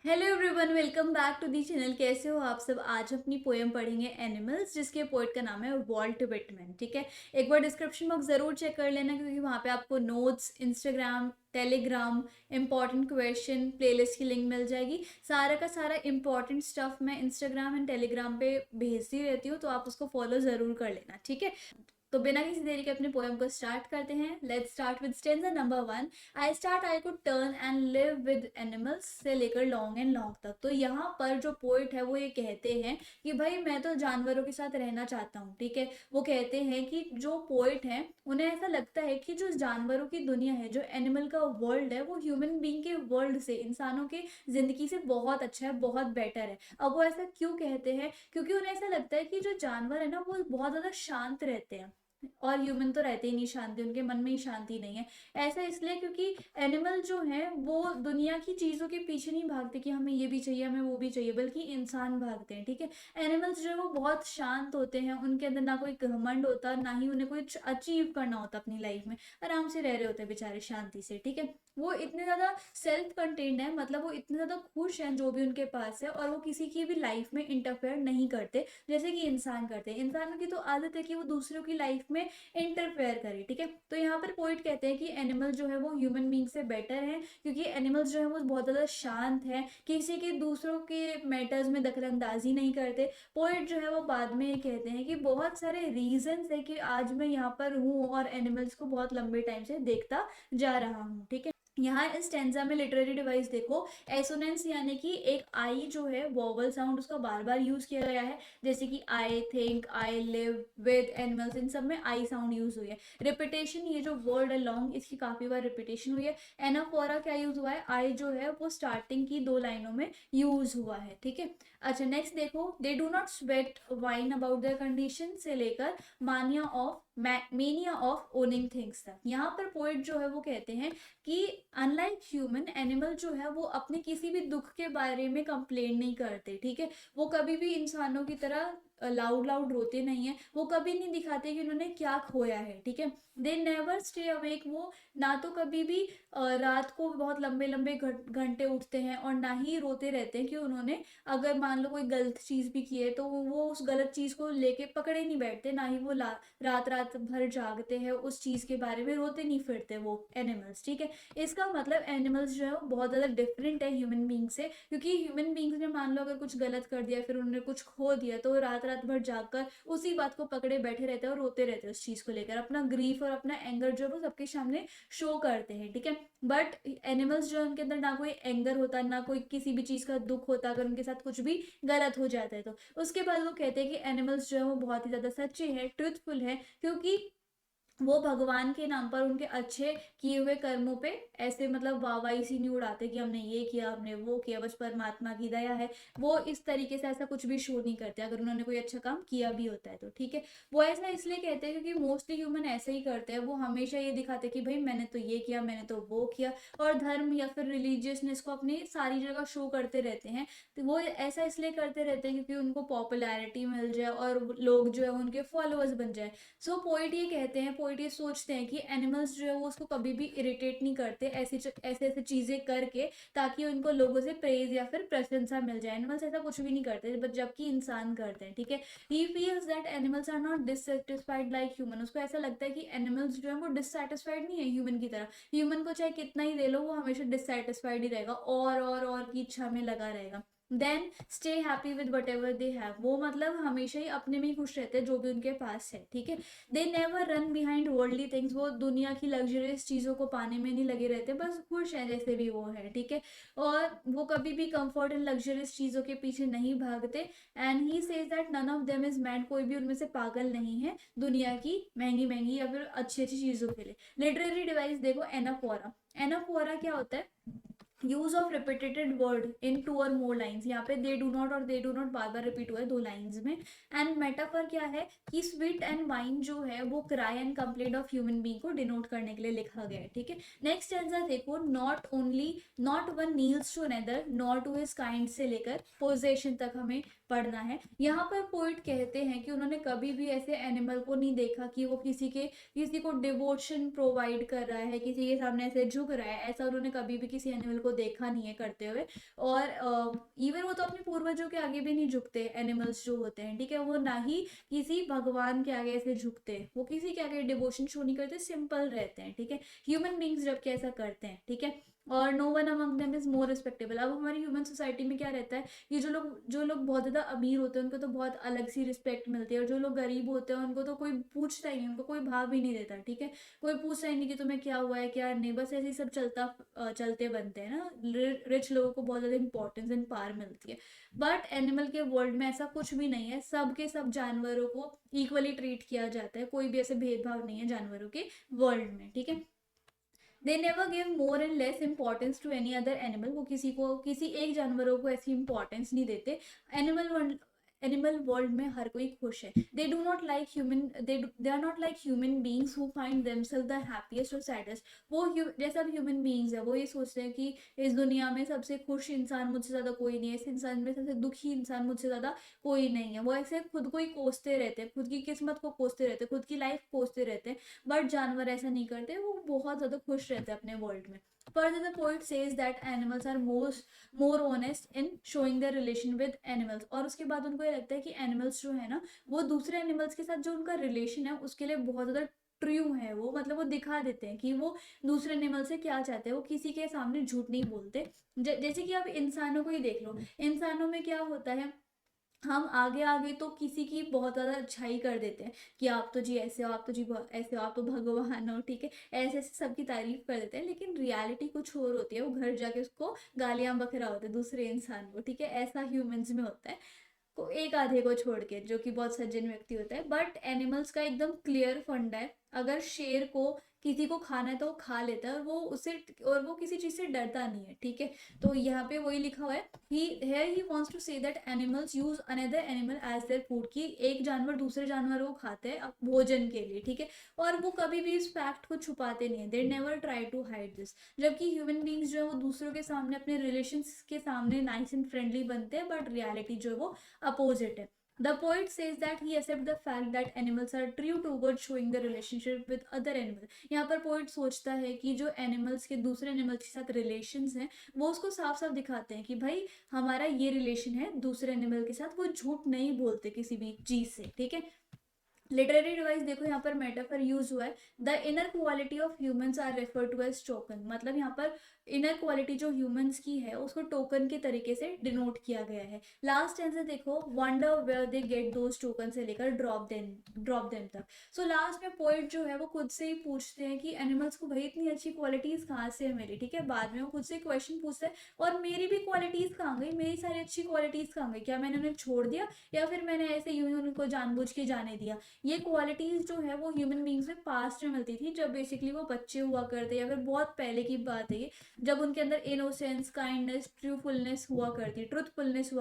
Hello everyone, welcome back to the channel. कैसे हो आप सब? आज अपनी पोएम पढ़ेंगे एनिमल्स, जिसके पोएट का नाम है वॉल्ट विटमैन। ठीक है, एक बार डिस्क्रिप्शन बॉक्स ज़रूर चेक कर लेना, क्योंकि वहाँ पे आपको notes, Instagram, Telegram, important question, playlist की लिंक मिल जाएगी। सारा का सारा इंपॉर्टेंट स्टफ मैं इंस्टाग्राम एंड टेलीग्राम पे भेजती रहती हूँ, तो आप उसको फॉलो ज़रूर कर लेना। ठीक है, तो बिना किसी देरी के अपने पोएम को स्टार्ट करते हैं। Let's start with stanza number 1। I could turn and live with animals से लेकर लॉन्ग एंड लॉन्ग तक। तो यहाँ पर जो पोइट है वो ये कहते हैं कि भाई मैं तो जानवरों के साथ रहना चाहता हूँ। ठीक है, वो कहते हैं कि जो पोइट हैं उन्हें ऐसा लगता है कि जो जानवरों की दुनिया है, जो एनिमल का वर्ल्ड है, वो ह्यूमन बीइंग के वर्ल्ड से, इंसानों के जिंदगी से बहुत अच्छा है, बहुत बेटर है। अब वो ऐसा क्यों कहते हैं? क्योंकि उन्हें ऐसा लगता है कि जो जानवर है ना, वो बहुत ज़्यादा शांत रहते हैं, और ह्यूमन तो रहते ही नहीं शांति, उनके मन में ही शांति नहीं है। ऐसा इसलिए क्योंकि एनिमल जो हैं वो दुनिया की चीज़ों के पीछे नहीं भागते कि हमें ये भी चाहिए, हमें वो भी चाहिए, बल्कि इंसान भागते हैं। ठीक है, एनिमल्स जो है वो बहुत शांत होते हैं, उनके अंदर ना कोई घमंड होता, ना ही उन्हें कुछ अचीव करना होता अपनी लाइफ में। आराम से रह रहे होते हैं बेचारे शांति से। ठीक है, वो इतने ज़्यादा सेल्फ कंटेन्ड है, मतलब वो इतने ज़्यादा खुश हैं जो भी उनके पास है, और वो किसी की भी लाइफ में इंटरफेयर नहीं करते जैसे कि इंसान करते हैं। इंसानों की तो आदत है कि वो दूसरों की लाइफ में इंटरफेयर करे। ठीक है, तो यहाँ पर पोइट कहते हैं कि एनिमल जो है वो ह्यूमन बींग से बेटर है, क्योंकि एनिमल्स जो है वो बहुत ज़्यादा शांत है, किसी के दूसरों के मैटर्स में दखलंदाजी नहीं करते। पोइट जो है वो बाद में ये कहते हैं कि बहुत सारे रीजंस है कि आज मैं यहाँ पर हूँ और एनिमल्स को बहुत लंबे टाइम से देखता जा रहा हूँ। ठीक है, यहाँ इस टेंजा में लिटरेरी डिवाइस देखो, एसोनेंस यानी कि एक आई जो है वोवल साउंड, उसका बार बार यूज किया गया है। जैसे कि I think, I live with animals, इन सब में आई साउंड यूज हुई है। रिपीटेशन, ये जो वर्ड है लॉन्ग, इसकी काफी बार रिपीटेशन हुई है। एनाफोरा क्या यूज हुआ है? आई जो है वो स्टार्टिंग की 2 लाइनों में यूज हुआ है। ठीक है, अच्छा नेक्स्ट देखो, दे do not sweat wine about their condition से लेकर मेनिया ऑफ ओनिंग थिंग्स तक। यहाँ पर पोइट जो है वो कहते हैं कि अनलाइक ह्यूमन, एनिमल जो है वो अपने किसी भी दुख के बारे में कंप्लेन नहीं करते। ठीक है, वो कभी भी इंसानों की तरह लाउड लाउड रोते नहीं है, वो कभी नहीं दिखाते कि उन्होंने क्या खोया है। ठीक है, दे नेवर स्टे अवेक, वो ना तो कभी भी रात को बहुत लंबे लंबे घंटे उठते हैं, और ना ही रोते रहते हैं कि उन्होंने अगर मान लो कोई गलत चीज़ भी की है, तो वो उस गलत चीज़ को लेके पकड़े नहीं बैठते, ना ही वो रात रात भर जागते हैं, उस चीज़ के बारे में रोते नहीं फिरते वो एनिमल्स। ठीक है, इसका मतलब एनिमल्स जो है वो बहुत ज़्यादा डिफरेंट है ह्यूमन बींग से, क्योंकि ह्यूमन बींग्स ने मान लो अगर कुछ गलत कर दिया, फिर उन्होंने कुछ खो दिया, तो रात रात भर जागकर उसी बात को पकड़े बैठे रहते हैं और रोते रहते हैं उस चीज़ को लेकर, अपना ग्रीफ और अपना एंगर जो है वो सबके सामने शो करते हैं। ठीक है, बट एनिमल्स जो है उनके अंदर ना कोई एंगर होता, ना कोई किसी भी चीज़ का दुख होता अगर उनके साथ कुछ भी गलत हो जाता है तो। उसके बाद वो कहते हैं कि एनिमल्स जो है वो बहुत ही ज़्यादा सच्चे हैं, ट्रूथफुल है, क्योंकि वो भगवान के नाम पर उनके अच्छे किए हुए कर्मों पे ऐसे मतलब वाहवाही सी नहीं उड़ाते कि हमने ये किया, हमने वो किया, बस परमात्मा की दया है। वो इस तरीके से ऐसा कुछ भी शो नहीं करते अगर उन्होंने कोई अच्छा काम किया भी होता है तो। ठीक है, वो ऐसा इसलिए कहते हैं क्योंकि मोस्टली ह्यूमन ऐसे ही करते हैं, वो हमेशा ये दिखाते हैं कि भाई मैंने तो ये किया, मैंने तो वो किया, और धर्म या फिर रिलीजियसनेस को अपनी सारी जगह शो करते रहते हैं। तो वो ऐसा इसलिए करते रहते हैं क्योंकि उनको पॉपुलैरिटी मिल जाए और लोग जो है उनके फॉलोअर्स बन जाए। सो पोइट ये कहते हैं, पोइट ये सोचते हैं कि एनिमल्स जो है वो उसको कभी भी इरिटेट नहीं करते ऐसी ऐसे ऐसे चीज़ें करके, ताकि उनको लोगों से प्रेज या फिर प्रशंसा मिल जाए। एनिमल्स ऐसा कुछ भी नहीं करते, बट जबकि इंसान करते हैं। ठीक है, he feels that animals are not dissatisfied like human. उसको ऐसा लगता है कि एनिमल्स जो है वो डिससेटिस्फाइड नहीं है ह्यूमन की तरह। ह्यूमन को चाहे कितना ही दे लो, वो हमेशा डिससेटिस्फाइड ही रहेगा, और की इच्छा में लगा रहेगा। Then stay happy with whatever they have, वो मतलब हमेशा ही अपने में ही खुश रहते हैं जो भी उनके पास है। ठीक है, they never run behind worldly things, वो दुनिया की लग्जरियस चीज़ों को पाने में नहीं लगे रहते, बस खुश हैं जैसे भी वो है। ठीक है, और वो कभी भी कंफर्ट एंड लग्जरियस चीज़ों के पीछे नहीं भागते। And he says that none of them is mad, कोई भी उनमें से पागल नहीं है दुनिया की महंगी महंगी या फिर अच्छी अच्छी चीज़ों के लिए। लिटरेरी डिवाइस देखो, एनाफोरा। एनाफोरा क्या होता है? Use of repeated word in 2 और मोर लाइन्स। यहाँ पे दे डू नॉट और दे do not bar bar repeat हुआ है 2 लाइन्स में। एंड मेटाफर क्या है कि स्वीट एंड वाइन जो है वो cry and complaint of human being को डिनोट करने के लिए लिखा गया है। ठीक है, नेक्स्ट आंसर देखो, not one kneels to another not to his kind से लेकर पोजेशन तक हमें पढ़ना है। यहाँ पर पोइट कहते हैं कि उन्होंने कभी भी ऐसे एनिमल को नहीं देखा कि वो किसी को डिवोशन प्रोवाइड कर रहा है, किसी के सामने ऐसे झुक रहा है, ऐसा उन्होंने कभी भी किसी एनिमल को को देखा नहीं है करते हुए। और इवन वो तो अपने पूर्वजों के आगे भी नहीं झुकते, एनिमल्स जो होते हैं, ठीक है, वो ना ही किसी भगवान के आगे ऐसे झुकते, वो किसी के आगे डिवोशन शो नहीं करते, सिंपल रहते हैं, ठीक है। ह्यूमन बींग्स जबकि ऐसा करते हैं, ठीक है। और no one among them is more respectable. अब हमारी ह्यूमन सोसाइटी में क्या रहता है, ये जो लोग बहुत ज़्यादा अमीर होते हैं उनको तो बहुत अलग सी रिस्पेक्ट मिलती है, और जो लोग गरीब होते हैं उनको तो कोई पूछता ही नहीं, उनको कोई भाव ही नहीं देता, ठीक है। कोई पूछता ही नहीं कि तुम्हें क्या हुआ है क्या नहीं, बस ऐसे ही सब चलते बनते हैं ना। रिच लोगों को बहुत ज़्यादा इंपॉर्टेंस एंड पावर मिलती है। बट एनिमल के वर्ल्ड में ऐसा कुछ भी नहीं है, सब के सब जानवरों को इक्वली ट्रीट किया जाता है, कोई भी ऐसे भेदभाव नहीं है जानवरों के वर्ल्ड में, ठीक है। They never give more and less importance to any other animal. वो किसी एक जानवरों को ऐसी इंपॉर्टेंस नहीं देते। एनिमल वर्ल्ड में हर कोई खुश है। They do not like human they are not like human beings who find themselves the happiest और सैडेस्ट। वो जैसा ह्यूमन बींग्स है वो ये सोचते हैं कि इस दुनिया में सबसे खुश इंसान मुझसे ज़्यादा कोई नहीं है, इस इंसान में सबसे दुखी इंसान मुझसे ज़्यादा कोई नहीं है। वो ऐसे खुद को ही कोसते रहते हैं, खुद की किस्मत को कोसते रहते हैं, खुद की लाइफ कोसते रहते हैं। बट जानवर ऐसा नहीं करते, वो बहुत ज़्यादा खुश रहते हैं अपने वर्ल्ड में। Further, the poet says that animals are more honest in showing their relation with animals। और उसके बाद उनको ये लगता है कि एनिमल्स जो है ना, वो दूसरे एनिमल्स के साथ जो उनका रिलेशन है उसके लिए बहुत ज़्यादा ट्रू है। वो मतलब वो दिखा देते हैं कि वो दूसरे एनिमल से क्या चाहते हैं, वो किसी के सामने झूठ नहीं बोलते। जैसे कि आप इंसानों को ही देख लो, इंसानों में क्या होता है, हम आगे आगे तो किसी की बहुत ज़्यादा अच्छाई कर देते हैं कि आप तो जी ऐसे हो, आप तो जी ऐसे हो, आप तो भगवान हो, ठीक है, ऐसे ऐसे सबकी तारीफ कर देते हैं। लेकिन रियलिटी कुछ और होती है, वो घर जाके उसको गालियां बकरा होते हैं दूसरे इंसान को, ठीक है। ऐसा ह्यूमंस में होता है, को एक आधे को छोड़ के जो कि बहुत सज्जन व्यक्ति होता है। बट एनिमल्स का एकदम क्लियर फंडा है, अगर शेर को किसी को खाना है तो वो खा लेता है, और वो किसी चीज से डरता नहीं है, ठीक है। तो यहाँ पे वही लिखा हुआ है, he wants to say that animals use another animal as their food, की एक जानवर दूसरे जानवर को खाते हैं भोजन के लिए, ठीक है। और वो कभी भी इस फैक्ट को छुपाते नहीं है, they never try to hide this. जबकि ह्यूमन बींग्स जो है वो दूसरों के सामने, अपने रिलेशंस के सामने नाइस एंड फ्रेंडली बनते हैं, बट रियलिटी जो है वो अपोजिट है। The poet says that he accepts the fact that animals are true towards showing the relationship with other animals। यहाँ पर पोइट सोचता है कि जो एनिमल्स के दूसरे एनिमल्स के साथ रिलेशंस हैं वो उसको साफ साफ दिखाते हैं कि भाई हमारा ये रिलेशन है दूसरे एनिमल के साथ, वो झूठ नहीं बोलते किसी भी चीज से, ठीक है। लिटरेरी डिवाइस देखो, यहाँ पर मेटाफर यूज हुआ है, the inner quality of humans are refer to as token. मतलब यहाँ पर इनर क्वालिटी जो ह्यूमंस की है उसको टोकन के तरीके से डिनोट किया गया है। लास्ट टेंस से देखो, wonder where they get those token से लेकर ड्रॉप देम तक। सो लास्ट में पोइट जो है वो खुद से ही पूछते हैं कि एनिमल्स को भाई इतनी अच्छी क्वालिटीज कहाँ से है मेरी, ठीक है। बाद में वो खुद से क्वेश्चन पूछते हैं, और मेरी भी क्वालिटीज कहाँ गई, मेरी सारी अच्छी क्वालिटीज कहाँ गई, क्या मैंने उन्हें छोड़ दिया, या फिर मैंने ऐसे यूं ही उनको जानबूझ के जाने दिया। ये क्वालिटीज जो है वो ह्यूमन बींग्स में पास्ट में मिलती थी, जब बेसिकली वो बच्चे हुआ करते, या फिर बहुत पहले की बात है ये, जब उनके अंदर इनोसेंस, काइंडनेस, ट्रूथफुलनेस हुआ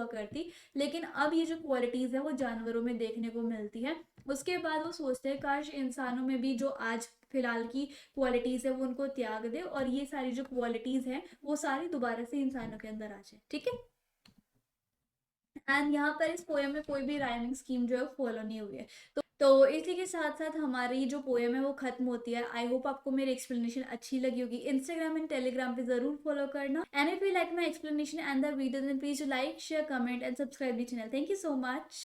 करती। लेकिन अब ये जो क्वालिटीज है वो जानवरों में देखने को मिलती है। उसके बाद वो सोचते हैं काश इंसानों में भी जो आज फिलहाल की क्वालिटीज है वो उनको त्याग दे, और ये सारी जो क्वालिटीज हैं वो सारी दोबारा से इंसानों के अंदर आ जाए, ठीक है। एंड यहाँ पर इस पोएम में कोई भी राइमिंग स्कीम जो है फॉलो नहीं हुई है। तो इसी के साथ साथ हमारी जो पोएम है वो खत्म होती है। आई होप आपको मेरी एक्सप्लेनेशन अच्छी लगी होगी। इंस्टाग्राम एंड टेलीग्राम पे जरूर फॉलो करना। And if you like my explanation and the video then please like, share, comment and subscribe the channel. Thank you so much.